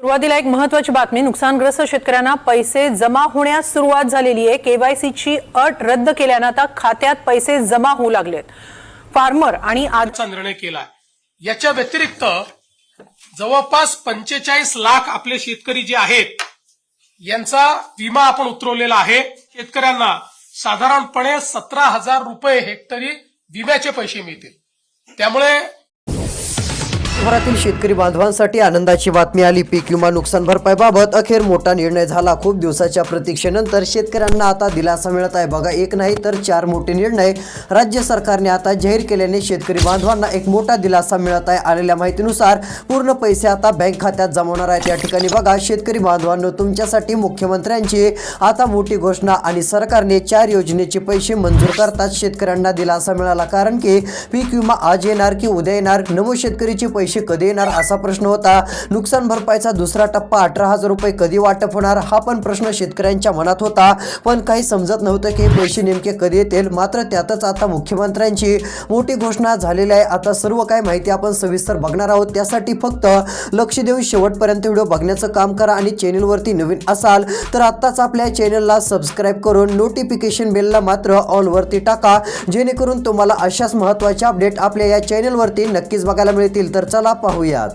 सुरुवातीला एक महत्त्वाची बातमी। नुकसानग्रस्त शेतकऱ्यांना पैसे जमा होण्यास सुरुवात झालेली आहे। केवायसीची अट रद्द केल्याने आता खात्यात पैसे जमा होऊ लागलेत। फार्मर आणि आजचा निर्णय केला। याच्या व्यतिरिक्त जवळपास 45 लाख आपले शेतकरी जे आहेत यांचा विमा आपण उतरवलेला आहे। शेतकऱ्यांना साधारणपणे 17,000 रुपये हेक्टरी विम्याचे पैसे मिळतील। त्यामुळे देशभरातील शेतकरी बांधवांसाठी आनंदाची बातमी आली। पीक विमा नुकसान भरपाईबाबत अखेर मोठा निर्णय झाला। खूप दिवसाच्या प्रतीक्षेनंतर शेतकऱ्यांना आता दिलासा मिळत आहे। बघा, एक नाही तर 4 मोठे निर्णय राज्य सरकारने आता जाहीर केल्याने शेतकरी बांधवांना एक मोठा दिलासा मिळत आहे। आलेल्या माहितीनुसार पूर्ण पैसे आता बँक खात्यात जमा होणार आहेत। या ठिकाणी बघा, शेतकरी बांधवांनो, तुमच्यासाठी मुख्यमंत्र्यांची आता मोठी घोषणा आणि सरकारने 4 योजनेचे पैसे मंजूर करतात शेतकऱ्यांना दिलासा मिळाला। कारण की पीक विमा आज येणार की उद्या येणार, नमो शेतकरीचे पैसे कधी येणार असा प्रश्न होता। नुकसान भरपाईचा दुसरा टप्पा 18,000 रुपये कधी वाटप होणार हा पण प्रश्न शेतकऱ्यांच्या मनात होता। पण काही समजत नव्हतं की हे पैसे नेमके कधी येतील। मात्र त्यातच आता मुख्यमंत्र्यांची मोठी घोषणा झालेली आहे। आता सर्व काही माहिती आपण सविस्तर बघणार आहोत। त्यासाठी फक्त लक्ष देऊन शेवटपर्यंत व्हिडिओ बघण्याचं काम करा आणि चॅनलवरती नवीन असाल तर आत्ताच आपल्या चॅनलला सबस्क्राइब करून नोटिफिकेशन बेलला मात्र ऑल वरती टाका, जेणेकरून तुम्हाला अशाच महत्त्वाचे अपडेट आपल्या या चॅनलवरती नक्कीच बघायला मिळतील। तर चला पाहूयात।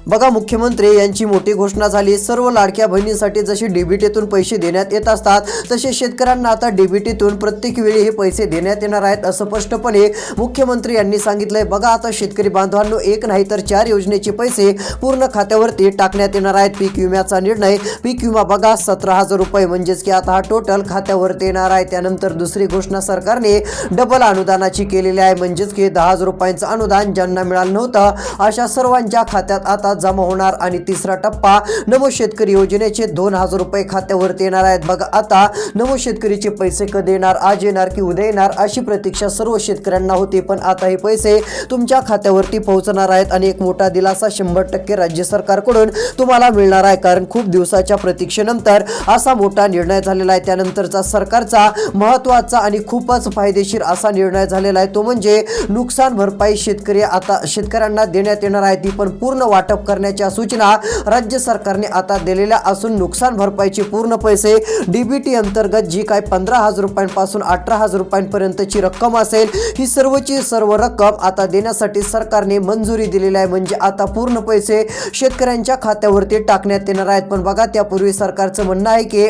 बघा, मुख्यमंत्री यांची मोठी घोषणा झाली। सर्व लाडक्या बहिणींसाठी जसे डीबीटीतून पैसे देण्यात येत असतात तसे शेतकऱ्यांना आता डीबीटीतून प्रत्येक वेळी हे पैसे देण्यात येणार आहेत असं स्पष्टपणे मुख्यमंत्री यांनी सांगितलंय। बघा, आता शेतकरी बांधवांनो, एक नाही तर 4 योजनेचे पैसे पूर्ण खात्यावरती टाकण्यात येणार आहेत। पीक विम्याचा निर्णय, पीक विमा बघा 17,000 रुपये म्हणजेच की आता हा टोटल खात्यावरती येणार आहे। त्यानंतर दुसरी घोषणा सरकारने डबल अनुदानाची केलेली आहे, म्हणजेच की 10,000 रुपयांचं अनुदान ज्यांना मिळालं नव्हतं अशा सर्वांच्या खात्यात आता जमा होणार। आणि तिसरा टप्पा नमो शेतकरी योजनेचे 2,000 रुपये खात्यावरती येणार आहेत। बघा, आता नमो शेतकरीचे पैसे कधी येणार, आज येणार की उद्या येणार अशी प्रतीक्षा सर्व शेतकऱ्यांना होती। पण आता हे पैसे तुमच्या खात्यावरती पोहोचणार आहेत आणि एक मोठा दिलासा 100% राज्य सरकारकडून तुम्हाला मिळणार आहे। कारण खूप दिवसाच्या प्रतीक्षेनंतर असा मोठा निर्णय झालेला आहे। त्यानंतरचा सरकारचा महत्त्वाचा आणि खूपच फायदेशीर असा निर्णय झालेला आहे, तो म्हणजे नुकसान भरपाई शेतकऱ्यांना देण्यात येणार आहे। ती पण पूर्ण वाटप करण्याच्या सूचना राज्य सरकारने आता दिलेल्या असून नुकसान भरपाईचे पूर्ण पैसे डीबीटी अंतर्गत जी काय 15,000 रुपयांपासून 18,000 रुपयांपर्यंतची रक्कम असेल ही सर्वची सर्व रक्कम आता देण्यासाठी सरकारने मंजुरी दिलेली आहे। म्हणजे आता पूर्ण पैसे शेतकऱ्यांच्या खात्यावरती टाकण्यात येणार आहेत। पण बघा, त्यापूर्वी सरकारचं म्हणणं आहे की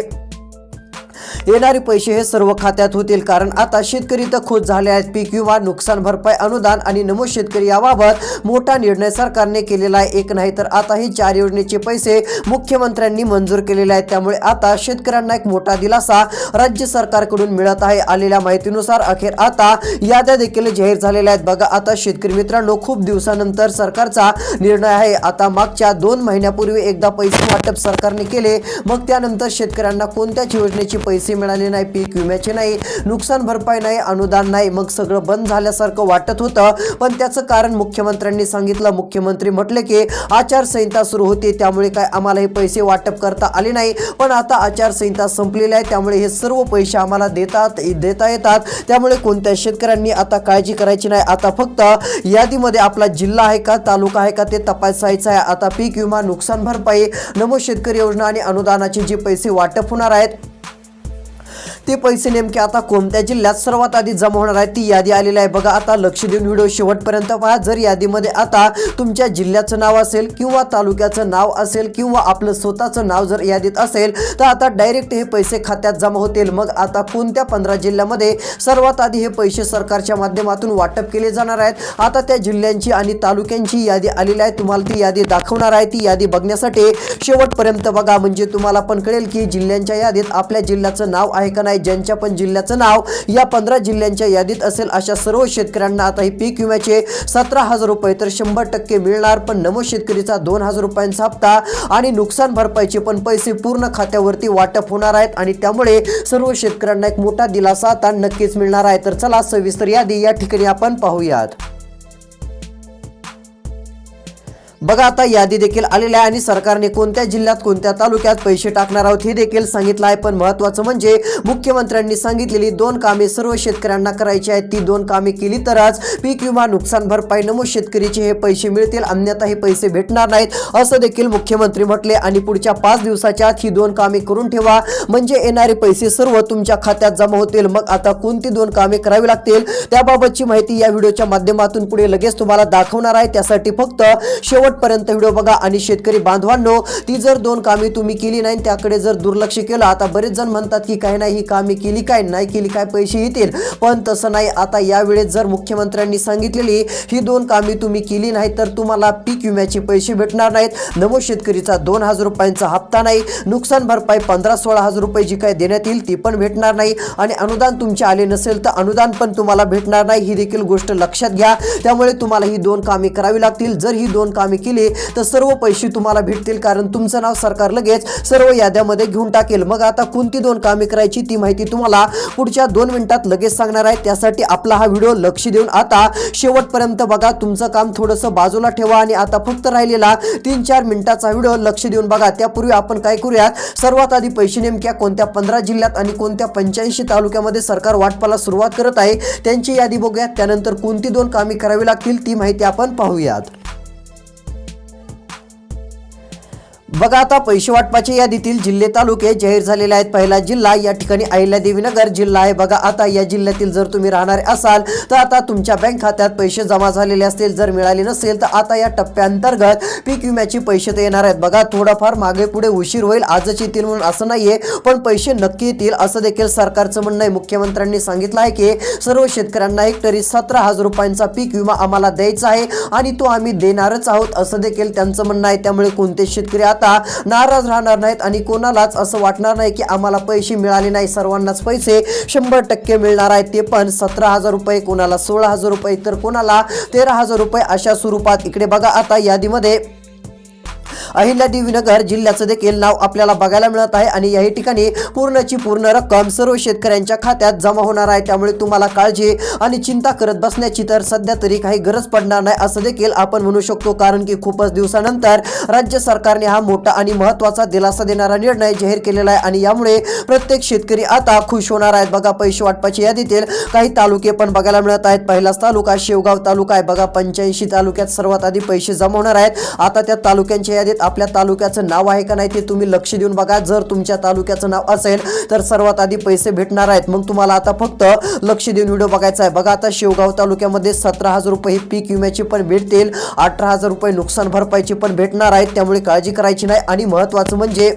येणारे पैसे हे सर्व खात्यात होतील, कारण आता शेतकरी तर खुश झाले आहेत। पीक विमा, नुकसान भरपाई, अनुदान आणि नमो शेतकरी याबाबत मोठा निर्णय सरकारने केलेला आहे। एक नाही तर आता ही 4 योजनेचे पैसे मुख्यमंत्र्यांनी मंजूर केलेले आहेत। त्यामुळे आता शेतकऱ्यांना एक मोठा दिलासा राज्य सरकारकडून मिळत आहे। आलेल्या माहितीनुसार अखेर आता याद्या देखील जाहीर झालेल्या आहेत। बघा, आता शेतकरी मित्रांनो, खूप दिवसानंतर सरकारचा निर्णय आहे। आता मागच्या 2 महिन्यापूर्वी एकदा पैसे वाटप सरकारने केले, मग त्यानंतर शेतकऱ्यांना कोणत्याच योजनेचे पैसे मिळाले नाही, पीक विम्याचे नाही, नुकसान भरपाई नाही, अनुदान नाही, मग सगळं बंद झाल्यासारखं वाटत होतं। पण त्याचं कारण मुख्यमंत्र्यांनी सांगितलं। मुख्यमंत्री म्हटले की आचारसंहिता सुरू होती, त्यामुळे काय आम्हाला हे पैसे वाटप करता आले नाही। पण आता आचारसंहिता संपलेली आहे, त्यामुळे हे सर्व पैसे आम्हाला देता येतात। त्यामुळे कोणत्या शेतकऱ्यांनी आता काळजी करायची नाही। आता फक्त यादीमध्ये आपला जिल्हा आहे का, तालुका आहे का ते तपासायचं आहे। आता पीक विमा, नुकसान भरपाई, नमो शेतकरी योजना आणि अनुदानाचे जे पैसे वाटप होणार आहेत ते पैसे नेमके आता कोणत्या जिल्ह्यात सर्वात आधी जमा होणार आहे ती यादी आलेली आहे। बघा, आता लक्ष देऊन व्हिडिओ शेवटपर्यंत पहा। जर यादीमध्ये आता तुमच्या जिल्ह्याचं नाव असेल किंवा तालुक्याचं नाव असेल किंवा आपलं स्वतःचं नाव जर यादीत असेल तर आता डायरेक्ट हे पैसे खात्यात जमा होतील। मग आता कोणत्या 15 जिल्ह्यामध्ये सर्वात आधी हे पैसे सरकारच्या माध्यमातून वाटप केले जाणार आहेत, आता त्या जिल्ह्यांची आणि तालुक्यांची यादी आलेली आहे। तुम्हाला ती यादी दाखवणार आहे। ती यादी बघण्यासाठी शेवटपर्यंत बघा, म्हणजे तुम्हाला पण कळेल की जिल्ह्यांच्या यादीत आपल्या जिल्ह्याचं नाव आहे का नाही। ज्यांच्या पण जिल्ह्याचं नाव या 15 जिल्ह्यांच्या यादीत असेल अशा सर्व शेतकऱ्यांना आता ही पीक विम्याचे 17,000 रुपये तर 100% मिळणार। पण नमो शेतकरीचा 2,000 रुपयांचा हप्ता आणि नुकसान भरपाईचे पण पैसे पूर्ण खात्यावरती वाटप होणार आहेत आणि त्यामुळे सर्व शेतकऱ्यांना एक मोठा दिलासा आता नक्कीच मिळणार आहे। तर चला सविस्तर यादी या ठिकाणी आपण पाहूयात। बघा आता यादी देखील आलेल्या आणि सरकारने कोणत्या जिल्ह्यात कोणत्या तालुक्यात पैसे टाकणार आहोत हे देखील सांगितलं आहे। पण महत्त्वाचं म्हणजे मुख्यमंत्र्यांनी सांगितलेली 2 कामे सर्व शेतकऱ्यांना करायची आहेत। ती 2 कामे केली तरच पीक विमा, नुकसान भरपाई, नमूद शेतकरीचे हे पैसे मिळतील, अन्यथा हे पैसे भेटणार नाहीत असं देखील मुख्यमंत्री म्हटले। आणि पुढच्या 5 दिवसाच्या आत ही 2 कामे करून ठेवा म्हणजे येणारे पैसे सर्व तुमच्या खात्यात जमा होतील। मग आता कोणती 2 कामे करावी लागतील त्याबाबतची माहिती या व्हिडिओच्या माध्यमातून पुढे लगेच तुम्हाला दाखवणार आहे। त्यासाठी फक्त शेवटपर्यंत व्हिडिओ बघा। आणि शेतकरी बांधवांनो, ती जर 2 कामे तुम्ही केली नाही, त्याकडे जर दुर्लक्ष केलं, आता बरेच जण म्हणतात की काय नाही, ही कामे केली काय नाही केली काय पैसे येतील, पण तसं नाही। आता यावेळेस जर मुख्यमंत्र्यांनी सांगितलेली ही 2 कामे तुम्ही केली नाही तर तुम्हाला पीक विम्याचे पैसे भेटणार नाहीत, नमूद शेतकरीचा 2000 रुपयांचा हप्ता नाही, नुकसान भरपाई 15-16 हजार रुपये जी काय देण्यात येईल ती पण भेटणार नाही, आणि अनुदान तुमचे आले नसेल तर अनुदान पण तुम्हाला भेटणार नाही। ही देखील गोष्ट लक्षात घ्या। त्यामुळे तुम्हाला ही 2 कामे करावी लागतील। जर ही 2 कामे केली तर सर्व पैसे तुम्हाला भेटतील, कारण तुमचं नाव सरकार लगेच सर्व याद्यामध्ये घेऊन टाकेल। मग आता कोणती 2 कामे करायची ती माहिती तुम्हाला पुढच्या 2 मिनिटात लगेच सांगणार आहे। त्यासाठी आपला हा व्हिडिओ लक्ष देऊन आता शेवटपर्यंत बघा। तुमचं काम थोडंसं बाजूला ठेवा आणि आता फक्त राहिलेला 3-4 मिनिटाचा व्हिडिओ लक्ष देऊन बघा। त्यापूर्वी आपण काय करूयात, सर्वात आधी पैसे नेमक्या कोणत्या 15 जिल्ह्यात आणि कोणत्या 85 तालुक्यामध्ये सरकार वाटपाला सुरुवात करत आहे त्यांची यादी बघूयात। त्यानंतर कोणती 2 कामे करावी लागतील ती माहिती आपण पाहूयात। बघा आता पैसे वाटपाच्या यादीतील जिल्हे तालुके जाहीर झालेले आहेत। पहिला जिल्हा या ठिकाणी अहिल्यादेवीनगर जिल्हा आहे। बघा आता या जिल्ह्यातील जर तुम्ही राहणारे असाल तर आता तुमच्या बँक खात्यात पैसे जमा झालेले असतील, जर मिळाले नसेल तर आता या टप्प्याअंतर्गत पीक विम्याचे पैसे तर येणार आहेत। बघा थोडाफार मागे पुढे उशीर होईल, आजच येतील म्हणून असं नाहीये, पण पैसे नक्की येतील असं देखील सरकारचं म्हणणं आहे। मुख्यमंत्र्यांनी सांगितलं आहे की सर्व शेतकऱ्यांना हेक्टरी 17,000 रुपयांचा पीक विमा आम्हाला द्यायचा आहे आणि तो आम्ही देणारच आहोत असं देखील त्यांचं म्हणणं आहे। त्यामुळे कोणते शेतकरी आता नाराज राहणार नाहीत आणि कोणालाच असं वाटणार नाही की आम्हाला पैसे मिळाले नाही। सर्वांनाच पैसे 100% मिळणार आहेत, ते पण 17,000 रुपये, कोणाला 16,000 रुपये तर कोणाला 13,000 रुपये अशा स्वरूपात। इकडे बघा आता यादीमध्ये अहिल्यादेवीनगर जिल्ह्याचं देखील नाव आपल्याला बघायला मिळत आहे आणि या ठिकाणी पूर्णची पूर्ण रक्कम सर्व शेतकऱ्यांच्या खात्यात जमा होणार आहे। त्यामुळे तुम्हाला काळजी आणि चिंता करत बसण्याची तर सध्या तरी काही गरज पडणार नाही असं देखील आपण म्हणू शकतो, कारण की खूपच दिवसानंतर राज्य सरकारने हा मोठा आणि महत्त्वाचा दिलासा देणारा निर्णय जाहीर केलेला आहे आणि यामुळे प्रत्येक शेतकरी आता खुश होणार आहेत। बघा पैसे वाटपाच्या यादीतील काही तालुके पण बघायला मिळत आहेत। पहिलाच तालुका शेवगाव तालुका आहे। बघा 85 तालुक्यात सर्वात आधी पैसे जमा होणार आहेत। आता त्या तालुक्यांच्या यादीत आपल्या तालुक्याचं नाव आहे का नाही ते तुम्ही लक्ष देऊन बघा। जर तुमच्या तालुक्याचं नाव असेल तर सर्वात आधी पैसे भेटणार आहेत। मग तुम्हाला आता फक्त लक्ष देऊन व्हिडिओ बघायचा आहे। बघा आता शेवगाव तालुक्यामध्ये 17,000 रुपये पीक विम्याचे पण भेटतील, 18,000 रुपये नुकसान भरपाईचे पण भेटणार आहेत, त्यामुळे काळजी करायची नाही। आणि महत्त्वाचं म्हणजे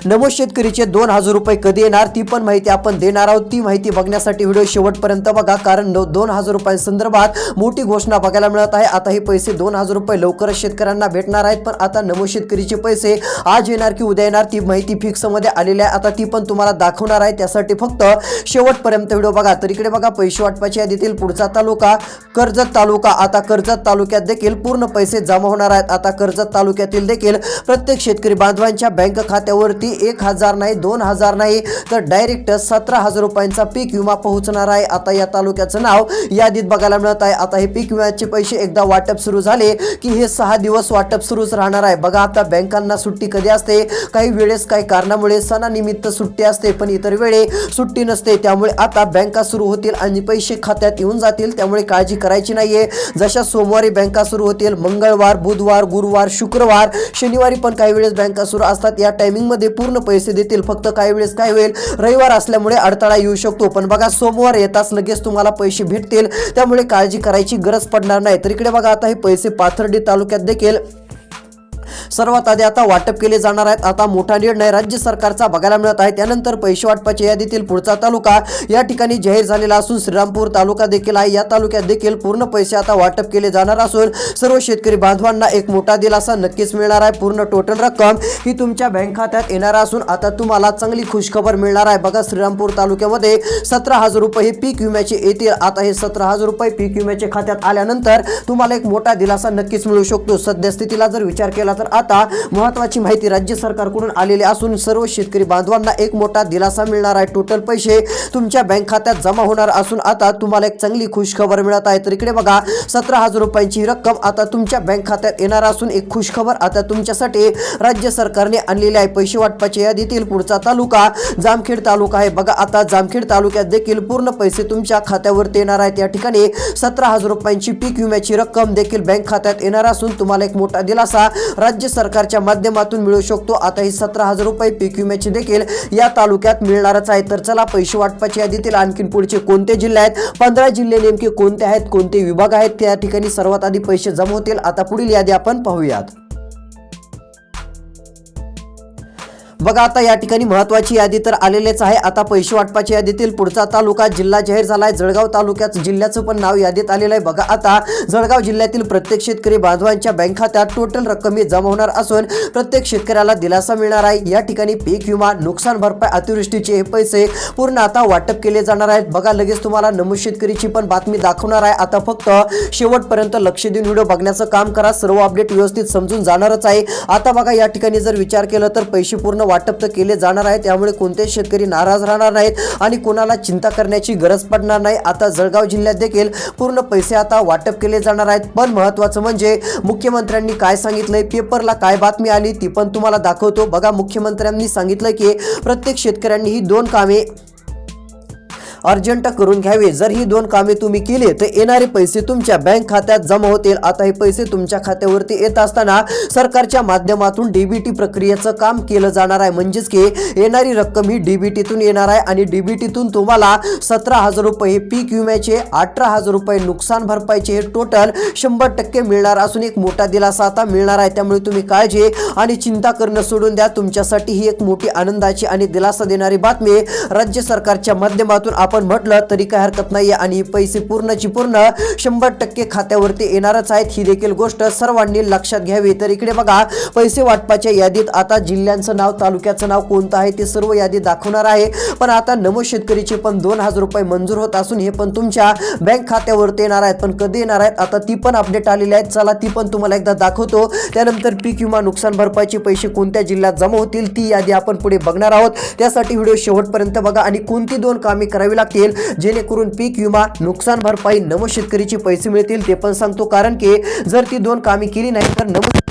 नमूद शेतकरीचे 2,000 रुपये कधी येणार ती पण माहिती आपण देणार आहोत। ती माहिती बघण्यासाठी व्हिडिओ शेवटपर्यंत बघा, कारण 2,000 रुपयांसंदर्भात मोठी घोषणा बघायला मिळत आहे। आता हे पैसे 2,000 रुपये लवकरच शेतकऱ्यांना भेटणार आहेत, पण आता नमूद शेतकरीचे पैसे आज येणार की उद्या येणार ती माहिती फिक्स मध्ये आलेली आहे। आता ती पण तुम्हाला दाखवणार आहे, त्यासाठी फक्त शेवटपर्यंत व्हिडिओ बघा। तर इकडे बघा पैसे वाटपाच्या यादीतील पुढचा तालुका कर्जत तालुका। आता कर्जत तालुक्यात देखील पूर्ण पैसे जमा होणार आहेत। आता कर्जत तालुक्यातील देखील प्रत्येक शेतकरी बांधवांच्या बँक खात्यावरती 1,000 नाही 2,000 नाही तर डायरेक्ट 17,000 रुपयांचा पीक विमा पोहोचणार आहे। आता या तालुक्याचं नाव यादीत बघायला मिळत आहे। आता हे पीक विम्याचे पैसे एकदा वाटप सुरू झाले की हे 6 दिवस वाटप सुरूच राहणार आहे। बघा आता बँकांना सुट्टी कधी असते, काही वेळेस काही कारणामुळे सणानिमित्त सुट्टी असते, पण इतर वेळे सुट्टी नसते। त्यामुळे आता बँका सुरू होतील आणि पैसे खात्यात येऊन जातील, त्यामुळे काळजी करायची नाहीये। जशा सोमवारी बँका सुरू होतील, मंगळवार, बुधवार, गुरुवार, शुक्रवार, शनिवारी पण काही वेळेस बँका सुरू असतात। या टायमिंग मध्ये पूर्ण पैसे देतील, फक्त काही वेळेस काय होईल रविवार असल्यामुळे अडथळा येऊ शकतो, पण बघा सोमवार येताच लगेच तुम्हाला पैसे भेटतील, त्यामुळे काळजी करायची गरज पडणार नाही। तर इकडे बघा आता हे पैसे पाथर्डी तालुक्यात देखील सर्वात आधी आता वाटप केले जाणार आहेत। आता मोठा निर्णय राज्य सरकारचा बघायला मिळत आहे। त्यानंतर पैसे वाटपाच्या यादीतील पुढचा तालुका या ठिकाणी जाहीर झालेला असून श्रीरामपूर तालुका देखील आहे। या तालुक्यात देखील पूर्ण पैसे आता वाटप केले जाणार असून सर्व शेतकरी बांधवांना एक मोठा दिलासा नक्कीच मिळणार आहे। पूर्ण टोटल रक्कम ही तुमच्या बँक खात्यात येणार असून आता तुम्हाला चांगली खुशखबर मिळणार आहे। बघा श्रीरामपूर तालुक्यामध्ये 17,000 रुपये पीक विम्याचे येतील। आता हे 17,000 रुपये पीक विम्याच्या खात्यात आल्यानंतर तुम्हाला एक मोठा दिलासा नक्कीच मिळू शकतो। सद्यस्थितीला जर विचार केला तर आता महत्त्वाची माहिती राज्य सरकारकडून आलेली असून सर्व शेतकरी बांधवांना एक मोठा दिलासा मिळणार आहे. टोटल पैसे तुमच्या बँक खात्यात जमा होणार असून आता तुम्हाला एक चांगली खुशखबर मिळत आहे. तर इकडे बघा 17,000 रुपयांची ही रक्कम आता तुमच्या बँक खात्यात येणार असून एक खुशखबर आता तुमच्यासाठी राज्य सरकारने आणलेली आहे. पैसे वाटपाच्या यादीतील पुढचा तालुका जामखेड तालुका आहे. बघा आता जामखेड तालुक्यात देखील पूर्ण पैसे तुमच्या खात्यावरती येणार आहेत. या ठिकाणी 17,000 रुपयांची पीक विम्याची रक्कम देखील बँक खात्यात येणार असून तुम्हाला एक मोठा दिलासा राज्य सरकारच्या माध्यमातून मिळू शकतो. आता ही 17,000 रुपये पीक विम्याची देखील या तालुक्यात मिळणारच आहे. तर चला पैसे वाटपाच्या यादीतील आणखीन पुढचे कोणते जिल्हे आहेत, 15 जिल्हे नेमके कोणते आहेत, कोणते विभाग आहेत, त्या ठिकाणी सर्वात आधी पैसे जमा होतील. आता पुढील यादी आपण पाहूयात. बघा आता या ठिकाणी महत्त्वाची यादी तर आलेलेच आहे. आता पैसे वाटपाच्या यादीतील पुढचा तालुका जिल्हा जाहीर झालाय. जळगाव तालुक्यात जिल्ह्याचं पण नाव यादीत आलेलं आहे. बघा आता जळगाव जिल्ह्यातील प्रत्येक शेतकरी बांधवांच्या बँक खात्यात टोटल रक्कम ही जमा होणार असून प्रत्येक शेतकऱ्याला दिलासा मिळणार आहे. या ठिकाणी पीक विमा, नुकसान भरपाई, अतिवृष्टीचे हे पैसे पूर्ण आता वाटप केले जाणार आहेत. बघा लगेच तुम्हाला नमूद शेतकरीची पण बातमी दाखवणार आहे. आता फक्त शेवटपर्यंत लक्ष देऊन व्हिडिओ बघण्याचं काम करा. सर्व अपडेट व्यवस्थित समजून जाणारच आहे. आता बघा या ठिकाणी जर विचार केला तर पैसे पूर्ण वाटप तर केले जाणार आहे. त्यामुळे कोणतेही शेतकरी नाराज राहणार नाहीत आणि कोणाला चिंता करण्याची गरज पडणार नाही. आता जळगाव जिल्ह्यात देखील पूर्ण पैसे आता वाटप केले जाणार आहेत. पण महत्त्वाचं म्हणजे मुख्यमंत्र्यांनी काय सांगितलंय, पेपरला काय बातमी आली ती पण तुम्हाला दाखवतो. बघा मुख्यमंत्र्यांनी सांगितलं की प्रत्येक शेतकऱ्यांनी ही 2 कामे अर्जंट करून घ्यावे. जर ही 2 कामे तुम्ही केली तर येणारे पैसे तुमच्या बँक खात्यात जमा होतील. आता हे पैसे तुमच्या खात्यावरती येत असताना सरकारच्या माध्यमातून डीबीटी प्रक्रियेचं काम केलं जाणार आहे. म्हणजेच की येणारी रक्कम ही डीबीटीतून येणार आहे आणि डीबीटीतून तुम्हाला 17,000 रुपये पीक विम्याचे, 18,000 रुपये नुकसान भरपाईचे, हे टोटल 100% मिळणार असून एक मोठा दिलासा आता मिळणार आहे. त्यामुळे तुम्ही काळजी आणि चिंता करणं सोडून द्या. तुमच्यासाठी ही एक मोठी आनंदाची आणि दिलासा देणारी बातमी राज्य सरकारच्या माध्यमातून आपण म्हटलं तरी काही हरकत नाही. आणि पैसे पूर्णची पूर्ण 100% खात्यावरती येणारच आहेत. ही देखील गोष्ट सर्वांनी लक्षात घ्यावी. तर इकडे बघा पैसे वाटपाच्या यादीत आता जिल्ह्यांचं नाव, तालुक्याचं नाव कोणतं आहे ते सर्व यादी दाखवणार आहे. पण आता नमूद शेतकरीचे पण 2,000 रुपये मंजूर होत असून हे पण तुमच्या बँक खात्यावरती येणार आहेत. पण कधी येणार आहेत आता ती पण अपडेट आलेली आहेत. चला ती पण तुम्हाला एकदा दाखवतो. त्यानंतर पीक विमा, नुकसान भरपाईचे पैसे कोणत्या जिल्ह्यात जमा होतील ती यादी आपण पुढे बघणार आहोत. त्यासाठी व्हिडिओ शेवटपर्यंत बघा आणि कोणती 2 कामे करावी लागतील जेणेकरून पीक विमा, नुकसान भरपाई, नमूद शेतकरीचे पैसे मिळतील ते पण सांगतो. कारण की जर ती 2 कामे केली नाही तर नमूद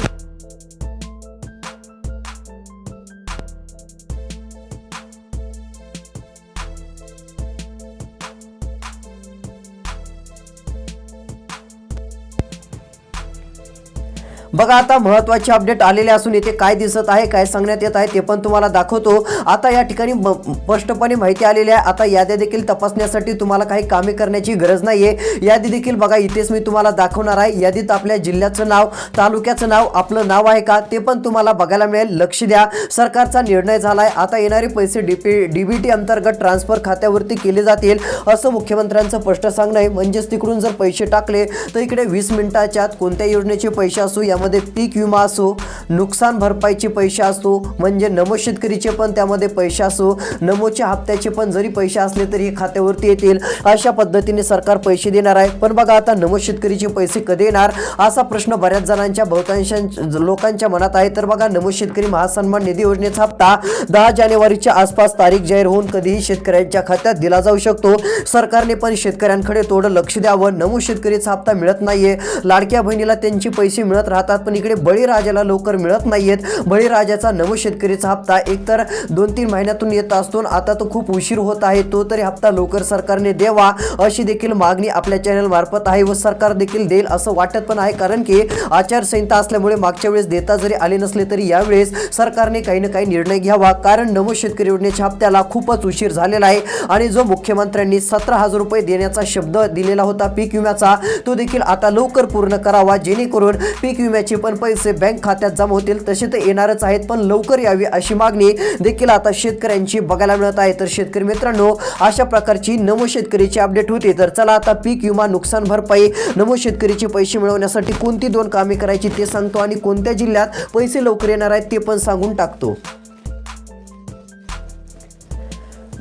बघा आता महत्त्वाचे अपडेट आलेले असून येथे काय दिसत आहे, काय सांगण्यात येत आहे ते पण तुम्हाला दाखवतो. आता या ठिकाणी स्पष्टपणे माहिती आलेली आहे. आता यादी देखील तपासण्यासाठी तुम्हाला काही कामे करण्याची गरज नाहीये. यादी देखील बघा इथेच मी तुम्हाला दाखवणार आहे. यादीत आपल्या जिल्ह्याचं नाव, तालुक्याचं नाव, आपलं नाव आहे का ते पण तुम्हाला बघायला मिळेल. लक्ष द्या, सरकारचा निर्णय झालाय. आता येणारे पैसे डीबीटी अंतर्गत ट्रान्सफर खात्यावरती केले जातील असं मुख्यमंत्र्यांचं स्पष्ट सांगणं आहे. म्हणजेच तिकडून जर पैसे टाकले तर इकडे 20 मिनिटाच्या आत कोणत्या योजनेचे पैसे असो, यामध्ये पीक विमा असो, नुकसान भरपाईचे पैसे असो, म्हणजे नमूद शेतकरीचे पण त्यामध्ये पैसे असो, नमूदच्या हप्त्याचे पण जरी पैसे असले तरी हे खात्यावरती येतील. अशा पद्धतीने सरकार पैसे देणार आहे. पण बघा आता नमूद शेतकरीचे पैसे कधी येणार असा प्रश्न बऱ्याच जणांच्या, बहुतांश लोकांच्या मनात आहे. तर बघा नमूद शेतकरी महासन्मान निधी योजनेचा हप्ता 10 जानेवारीच्या आसपास तारीख जाहीर होऊन कधीही शेतकऱ्यांच्या खात्यात दिला जाऊ शकतो. सरकारने पण शेतकऱ्यांकडे थोडं लक्ष द्यावं. नमूद शेतकरीचा हप्ता मिळत नाहीये. लाडक्या बहिणीला त्यांचे पैसे मिळत राहतात पण इकडे बळीराजाला लवकर मिळत नाहीयेत. बळीराजाचा नमूद शेतकरीचा हप्ता एकतर 2-3 महिन्यातून येत असतो. आता तो खूप उशीर होत आहे. तो तरी हप्ता लवकर सरकारने द्यावा अशी देखील मागणी आपल्या चॅनल मार्फत आहे व सरकार देखील देईल असं वाटत पण आहे. कारण की आचारसंहिता असल्यामुळे मागच्या वेळेस देता जरी आले नसले तरी यावेळेस सरकारने काही ना काही निर्णय घ्यावा. कारण नमूद शेतकरी योजनेच्या हप्त्याला खूपच उशीर झालेला आहे आणि जो मुख्यमंत्र्यांनी 17,000 रुपये देण्याचा शब्द दिलेला होता पीक विम्याचा, तो देखील आता लवकर पूर्ण करावा जेणेकरून पीक विम्याचे पण पैसे बँक खात्यात जमा होतील. तसे ते येणारच आहेत पण लवकर यावी अशी मागणी देखील आता शेतकऱ्यांची बघायला मिळत आहे. तर शेतकरी मित्रांनो, अशा प्रकारची नमूद शेतकरीची अपडेट होती. तर चला आता पीक विमा, नुकसान भरपाई, नमूद शेतकरीचे पैसे मिळवण्यासाठी कोणती 2 कामे करायची ते सांगतो आणि कोणत्या जिल्ह्यात पैसे लवकर येणार आहेत ते पण सांगून टाकतो.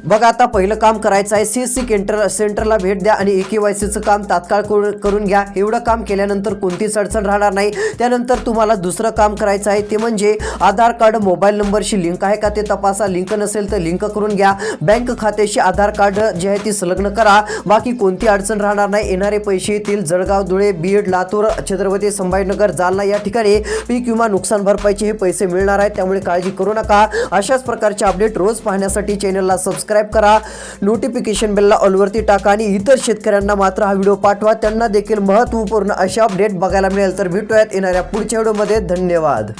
बघा, आता पहिलं काम करायचं आहे, CSC सेंटरला भेट द्या आणि KYCचं काम तात्काळ करून घ्या. एवढं काम केल्यानंतर कोणतीच अडचण राहणार नाही. त्यानंतर तुम्हाला दुसरं काम करायचं आहे, ते म्हणजे आधार कार्ड मोबाईल नंबरशी लिंक आहे का ते तपासा. लिंक नसेल तर लिंक करून घ्या. बँक खात्याशी आधार कार्ड जे आहे ती संलग्न करा. बाकी कोणती अडचण राहणार नाही. येणारे पैसे येतील जळगाव, धुळे, बीड, लातूर, छत्रपती संभाजीनगर, जालना या ठिकाणी पीक विमा नुकसान भरपाईचे हे पैसे मिळणार आहेत. त्यामुळे काळजी करू नका. अशाच प्रकारचे अपडेट रोज पाहण्यासाठी चॅनलला सबस्क्राईब करा. नोटिफिकेशन बेलला ऑलवरती टाका आणि इतर शेतकऱ्यांना मात्र हा व्हिडिओ पाठवा. त्यांना देखील महत्त्वपूर्ण अशा अपडेट बघायला मिळेल. तर भेटूयात येणाऱ्या पुढच्या व्हिडिओमध्ये. धन्यवाद.